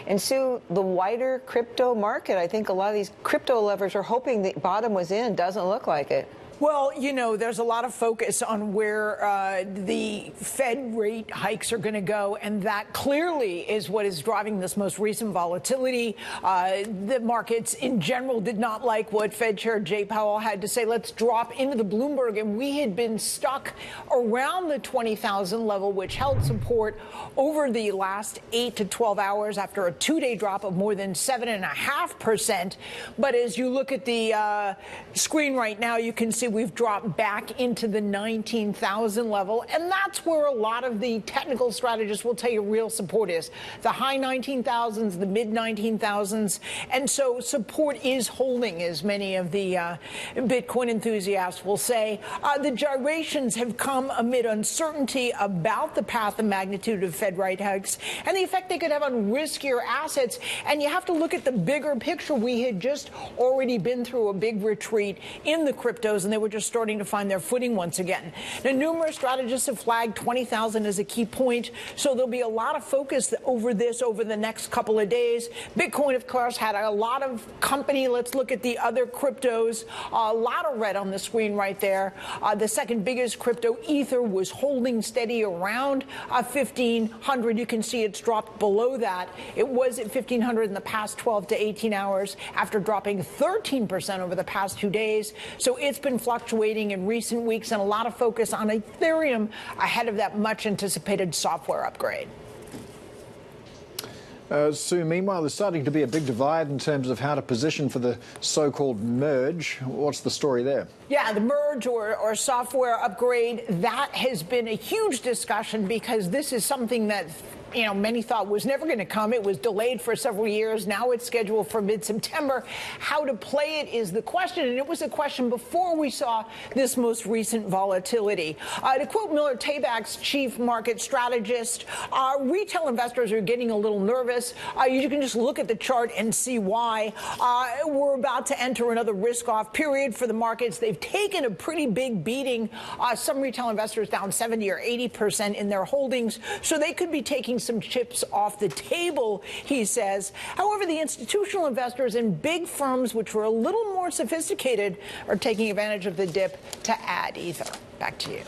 And Sue, the wider crypto market, I think a lot of these crypto lovers are hoping the bottom was in. Doesn't look like it. Well, you know, there's a lot of focus on where the Fed rate hikes are going to go, and that clearly is what is driving this most recent volatility. The markets in general did not like what Fed Chair Jay Powell had to say. Let's drop into the Bloomberg, and we had been stuck around the 20,000 level, which held support over the last 8 to 12 hours after a two-day drop of more than 7.5%. But as you look at the screen right now, you can see we've dropped back into the 19,000 level, and that's where a lot of the technical strategists will tell you real support is. The high 19,000s, the mid 19,000s, and so support is holding, as many of the Bitcoin enthusiasts will say. The gyrations have come amid uncertainty about the path and magnitude of Fed rate hikes and the effect they could have on riskier assets, and you have to look at the bigger picture. We had just already been through a big retreat in the cryptos, and they were just starting to find their footing once again. Now, numerous strategists have flagged 20,000 as a key point, so there'll be a lot of focus over this over the next couple of days. Bitcoin, of course, had a lot of company. Let's look at the other cryptos. A lot of red on the screen right there. The second biggest crypto, Ether, was holding steady around 1,500. You can see it's dropped below that. It was at 1,500 in the past 12 to 18 hours after dropping 13% over the past 2 days. So it's been fluctuating in recent weeks, and a lot of focus on Ethereum ahead of that much anticipated software upgrade. Sue, meanwhile, there's starting to be a big divide in terms of how to position for the so-called merge. What's the story there? Yeah, the merge or software upgrade, that has been a huge discussion because this is something that many thought was never going to come. It was delayed for several years. Now it's scheduled for mid-September. How to play it is the question, and it was a question before we saw this most recent volatility. To quote Miller Tabak's chief market strategist, retail investors are getting a little nervous. You can just look at the chart and see why. We're about to enter another risk-off period for the markets. They've taken a pretty big beating. Some retail investors down 70 or 80% in their holdings, so they could be taking some chips off the table, he says. However, the institutional investors and big firms, which were a little more sophisticated, are taking advantage of the dip to add Ether. Back to you.